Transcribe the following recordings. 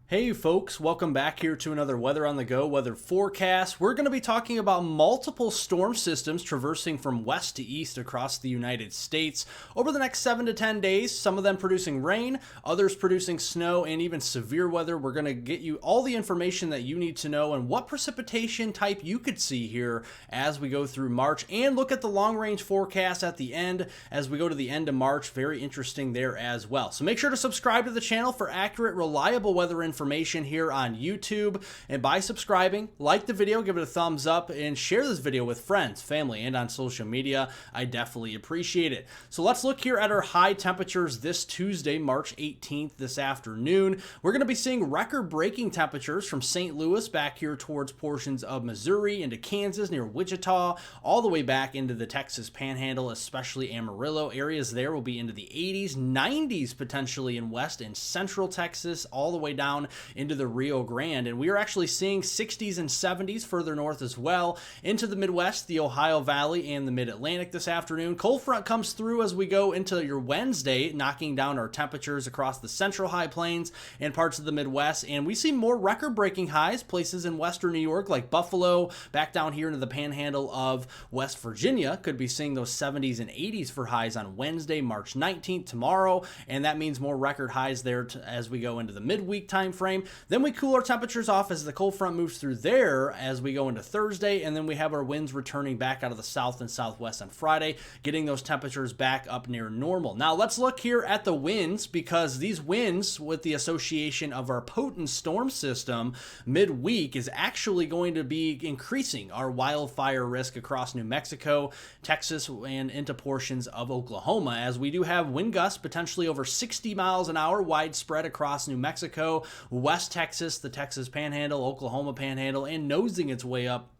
Hey folks, welcome back here to another Weather on the Go weather forecast. We're going to be talking about multiple storm systems traversing from west to east across the United States over the next 7 to 10 days, some of them producing rain, others producing snow, and even severe weather. We're going to get you all the information that you need to know and what precipitation type you could see here as we go through March, and look at the long range forecast at the end as we go to the end of March. Very interesting there as well. So make sure to subscribe to the channel for accurate, reliable weather information here on YouTube, and by subscribing, like the video, give it a thumbs up, and share this video with friends, family, and on social media. I definitely appreciate it. So let's look here at our high temperatures this Tuesday, March 18th, this afternoon. We're going to be seeing record-breaking temperatures from St. Louis back here towards portions of Missouri into Kansas near Wichita, all the way back into the Texas Panhandle, especially Amarillo. Areas there will be into the 80s, 90s potentially in west and central Texas, all the way down into the Rio Grande, and we are actually seeing 60s and 70s further north as well into the Midwest, the Ohio Valley, and the Mid-Atlantic this afternoon. Cold front comes through as we go into your Wednesday, knocking down our temperatures across the central high plains and parts of the Midwest, and we see more record-breaking highs places in western New York like Buffalo, back down here into the panhandle of West Virginia. Could be seeing those 70s and 80s for highs on Wednesday, March 19th, tomorrow, and that means more record highs there as we go into the midweek time frame. Then we cool our temperatures off as the cold front moves through there as we go into Thursday, and then we have our winds returning back out of the south and southwest on Friday, getting those temperatures back up near normal. Now let's look here at the winds, because these winds, with the association of our potent storm system midweek, is actually going to be increasing our wildfire risk across New Mexico, Texas, and into portions of Oklahoma, as we do have wind gusts potentially over 60 miles an hour widespread across New Mexico, West Texas, the Texas Panhandle, Oklahoma Panhandle, and nosing its way up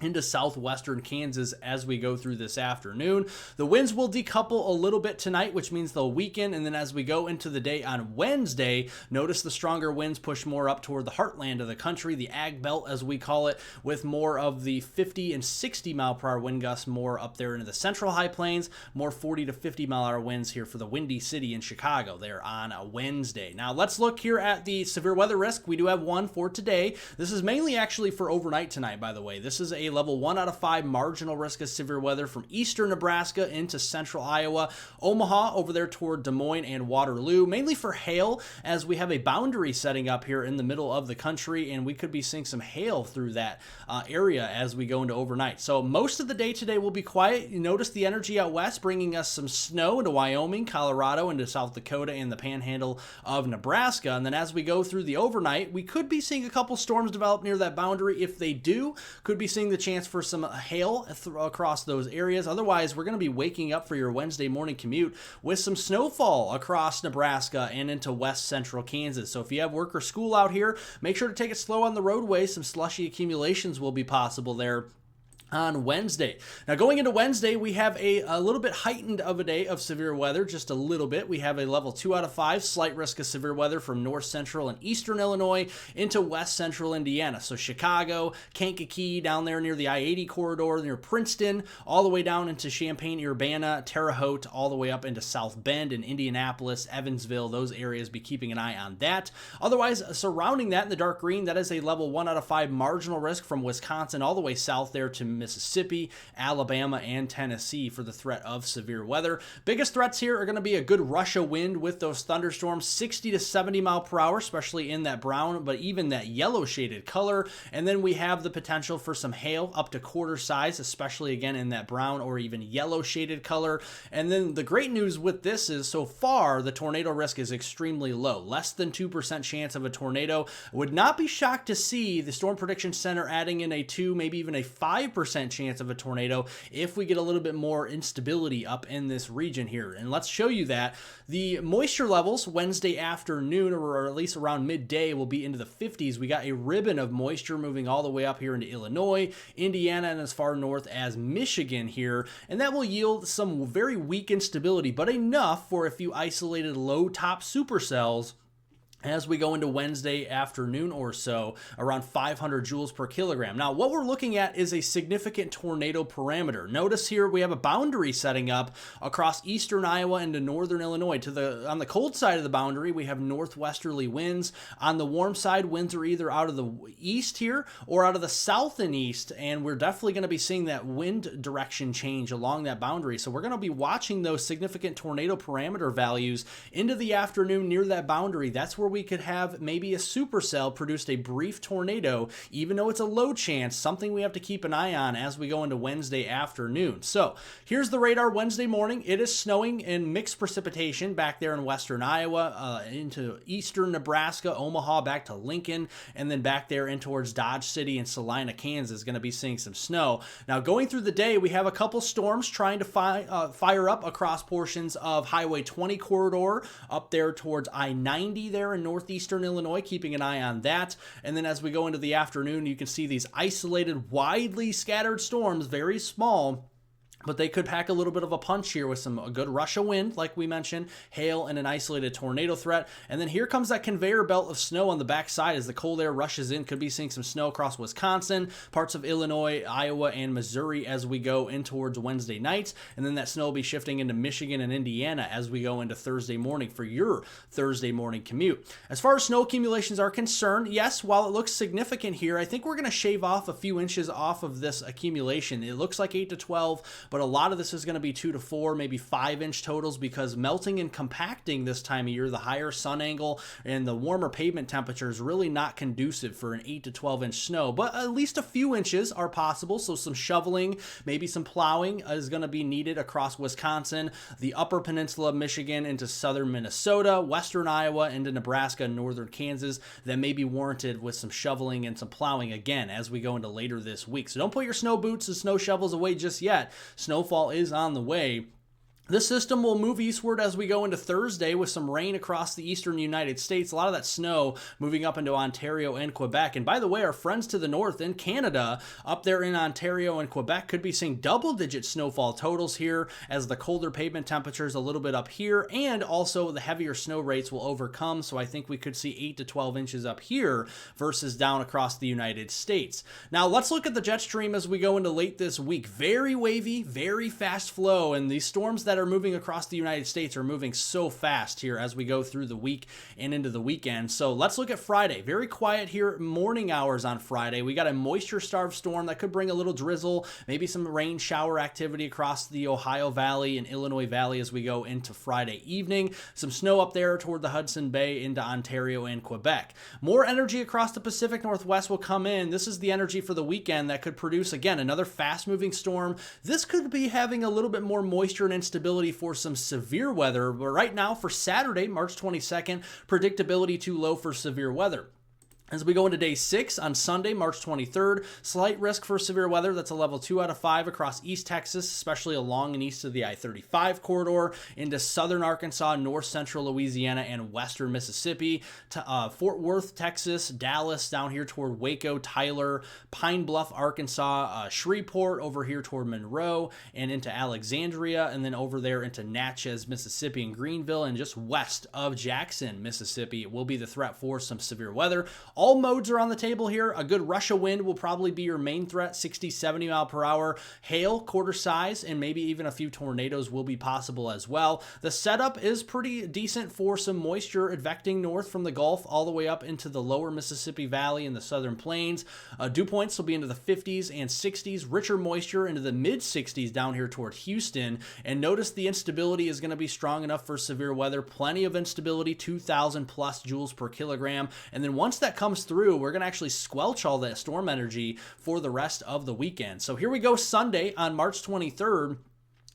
into southwestern Kansas as we go through this afternoon. The winds will decouple a little bit tonight, which means they'll weaken, and then as we go into the day on Wednesday, notice the stronger winds push more up toward the heartland of the country, the ag belt as we call it, with more of the 50 and 60 mile per hour wind gusts more up there into the central high plains, more 40 to 50 mile an hour winds here for the Windy City in Chicago there on a Wednesday. Now let's look here at the severe weather risk. We do have one for today. This is mainly actually for overnight tonight, by the way. This is a level 1 out of 5 marginal risk of severe weather from eastern Nebraska into central Iowa, Omaha over there toward Des Moines and Waterloo, mainly for hail, as we have a boundary setting up here in the middle of the country, and we could be seeing some hail through that area as we go into overnight. So most of the day today will be quiet. You notice the energy out west bringing us some snow into Wyoming, Colorado, into South Dakota, and the panhandle of Nebraska. And then as we go through the overnight, we could be seeing a couple storms develop near that boundary. If they do, could be seeing the chance for some hail across those areas. Otherwise, we're going to be waking up for your Wednesday morning commute with some snowfall across Nebraska and into west central Kansas. So if you have work or school out here, make sure to take it slow on the roadway. Some slushy accumulations will be possible there on Wednesday. Now going into Wednesday, we have a little bit heightened of a day of severe weather, just a little bit. We have a level 2 out of 5 slight risk of severe weather from north central and eastern Illinois into west central Indiana. So Chicago, Kankakee, down there near the I-80 corridor, near Princeton, all the way down into Champaign-Urbana, Terre Haute, all the way up into South Bend and Indianapolis, Evansville. Those areas, be keeping an eye on that. Otherwise, surrounding that in the dark green, that is a level 1 out of 5 marginal risk from Wisconsin all the way south there to Mississippi, Alabama, and Tennessee for the threat of severe weather. Biggest threats here are going to be a good rush of wind with those thunderstorms, 60 to 70 mile per hour, especially in that brown, but even that yellow shaded color. And then we have the potential for some hail up to quarter size, especially again in that brown or even yellow shaded color. And then the great news with this is so far the tornado risk is extremely low, less than 2% chance of a tornado. Would not be shocked to see the Storm Prediction Center adding in a 2, maybe even a 5% chance of a tornado if we get a little bit more instability up in this region here. And let's show you that. The moisture levels Wednesday afternoon, or at least around midday, will be into the 50s. We got a ribbon of moisture moving all the way up here into Illinois, Indiana, and as far north as Michigan here. And that will yield some very weak instability, but enough for a few isolated low top supercells as we go into Wednesday afternoon or so, around 500 joules per kilogram. Now, what we're looking at is a significant tornado parameter. Notice here we have a boundary setting up across eastern Iowa into northern Illinois. On the cold side of the boundary, we have northwesterly winds. On the warm side, winds are either out of the east here or out of the south and east, and we're definitely going to be seeing that wind direction change along that boundary. So we're going to be watching those significant tornado parameter values into the afternoon near that boundary. That's where we could have maybe a supercell produced a brief tornado, even though it's a low chance, something we have to keep an eye on as we go into Wednesday afternoon. So here's the radar Wednesday morning. It is snowing and mixed precipitation back there in western Iowa, into eastern Nebraska, Omaha, back to Lincoln, and then back there in towards Dodge City and Salina, Kansas, going to be seeing some snow. Now going through the day, we have a couple storms trying to fire up across portions of Highway 20 corridor up there towards I-90 there in northeastern Illinois, keeping an eye on that. And then as we go into the afternoon, you can see these isolated, widely scattered storms, very small, but they could pack a little bit of a punch here with a good rush of wind, like we mentioned, hail, and an isolated tornado threat. And then here comes that conveyor belt of snow on the backside as the cold air rushes in. Could be seeing some snow across Wisconsin, parts of Illinois, Iowa, and Missouri as we go in towards Wednesday night. And then that snow will be shifting into Michigan and Indiana as we go into Thursday morning for your Thursday morning commute. As far as snow accumulations are concerned, yes, while it looks significant here, I think we're going to shave off a few inches off of this accumulation. It looks like 8 to 12, but a lot of this is going to be 2 to 4, maybe 5-inch totals, because melting and compacting this time of year, the higher sun angle and the warmer pavement temperature is really not conducive for an 8 to 12-inch snow, but at least a few inches are possible. So some shoveling, maybe some plowing is going to be needed across Wisconsin, the upper peninsula of Michigan into southern Minnesota, western Iowa into Nebraska and northern Kansas. That may be warranted with some shoveling and some plowing again as we go into later this week. So don't put your snow boots and snow shovels away just yet. Snowfall is on the way. This system will move eastward as we go into Thursday with some rain across the eastern United States. A lot of that snow moving up into Ontario and Quebec. And by the way, our friends to the north in Canada, up there in Ontario and Quebec, could be seeing double-digit snowfall totals here as the colder pavement temperatures a little bit up here, and also the heavier snow rates will overcome. So I think we could see 8 to 12 inches up here versus down across the United States. Now let's look at the jet stream as we go into late this week. Very wavy, very fast flow, and these storms that are moving across the United States are moving so fast here as we go through the week and into the weekend. So let's look at Friday. Very quiet here morning hours on Friday. We got a moisture-starved storm that could bring a little drizzle, maybe some rain shower activity across the Ohio Valley and Illinois Valley as we go into Friday evening. Some snow up there toward the Hudson Bay into Ontario and Quebec. More energy across the Pacific Northwest will come in. This is the energy for the weekend that could produce, again, another fast-moving storm. This could be having a little bit more moisture and instability for some severe weather, but right now for Saturday, March 22nd, predictability too low for severe weather. As we go into day 6 on Sunday, March 23rd, slight risk for severe weather. That's a level 2 out of 5 across East Texas, especially along and east of the I-35 corridor, into southern Arkansas, north central Louisiana, and western Mississippi, to Fort Worth, Texas, Dallas, down here toward Waco, Tyler, Pine Bluff, Arkansas, Shreveport, over here toward Monroe, and into Alexandria, and then over there into Natchez, Mississippi, and Greenville, and just west of Jackson, Mississippi, will be the threat for some severe weather. All modes are on the table here. A good rush of wind will probably be your main threat, 60, 70 mile per hour. Hail, quarter size, and maybe even a few tornadoes will be possible as well. The setup is pretty decent for some moisture advecting north from the Gulf all the way up into the lower Mississippi Valley and the southern plains. Dew points will be into the 50s and 60s, richer moisture into the mid 60s down here toward Houston. And notice the instability is going to be strong enough for severe weather. Plenty of instability, 2,000 plus joules per kilogram. And then once that comes through, we're going to actually squelch all that storm energy for the rest of the weekend. So here we go Sunday on March 23rd.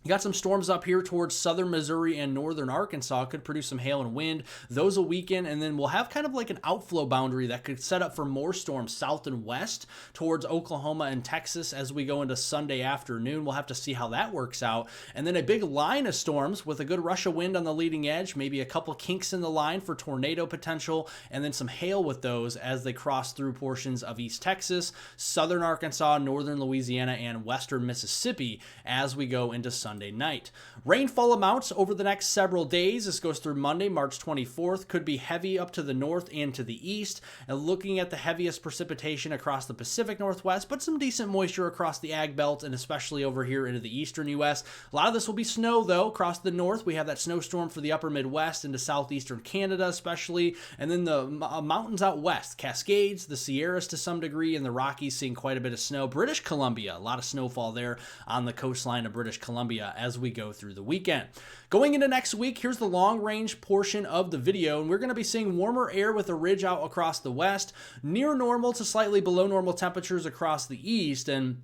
You got some storms up here towards southern Missouri and northern Arkansas. Could produce some hail and wind. Those will weaken, and then we'll have kind of like an outflow boundary that could set up for more storms south and west towards Oklahoma and Texas as we go into Sunday afternoon. We'll have to see how that works out. And then a big line of storms with a good rush of wind on the leading edge, maybe a couple kinks in the line for tornado potential, and then some hail with those as they cross through portions of East Texas, southern Arkansas, northern Louisiana, and western Mississippi as we go into Sunday Sunday night. Rainfall amounts over the next several days. This goes through Monday, March 24th. Could be heavy up to the north and to the east. And looking at the heaviest precipitation across the Pacific Northwest, but some decent moisture across the Ag Belt and especially over here into the eastern U.S. A lot of this will be snow, though. Across the north, we have that snowstorm for the upper Midwest into southeastern Canada especially. And then the mountains out west, Cascades, the Sierras to some degree, and the Rockies seeing quite a bit of snow. British Columbia, a lot of snowfall there on the coastline of British Columbia as we go through the weekend. Going into next week, here's the long-range portion of the video, and we're going to be seeing warmer air with a ridge out across the west, near normal to slightly below normal temperatures across the east, and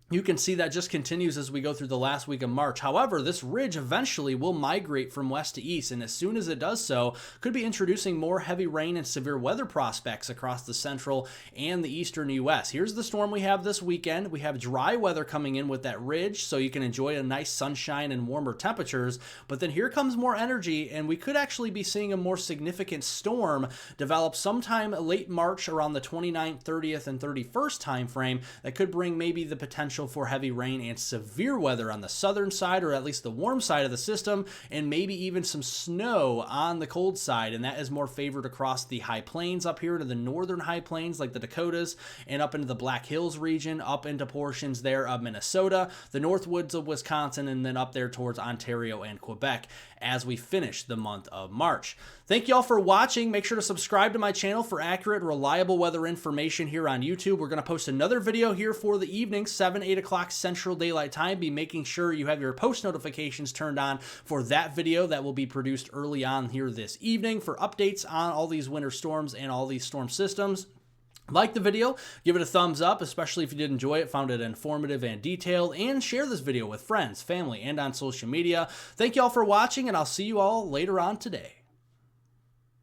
you can see that just continues as we go through the last week of March. However, this ridge eventually will migrate from west to east, and as soon as it does so, could be introducing more heavy rain and severe weather prospects across the central and the eastern U.S. Here's the storm we have this weekend. We have dry weather coming in with that ridge, so you can enjoy a nice sunshine and warmer temperatures, but then here comes more energy, and we could actually be seeing a more significant storm develop sometime late March around the 29th, 30th, and 31st time frame that could bring maybe the potential for heavy rain and severe weather on the southern side, or at least the warm side of the system, and maybe even some snow on the cold side, and that is more favored across the high plains up here to the northern high plains like the Dakotas and up into the Black Hills region, up into portions there of Minnesota, the Northwoods of Wisconsin, and then up there towards Ontario and Quebec as we finish the month of March. Thank you all for watching. Make sure to subscribe to my channel for accurate, reliable weather information here on YouTube. We're going to post another video here for the evening, 8 o'clock Central Daylight Time. Be making sure you have your post notifications turned on for that video that will be produced early on here this evening for updates on all these winter storms and all these storm systems. Like the video, give it a thumbs up, especially if you did enjoy it, found it informative and detailed, and share this video with friends, family, and on social media. Thank you all for watching, and I'll see you all later on today.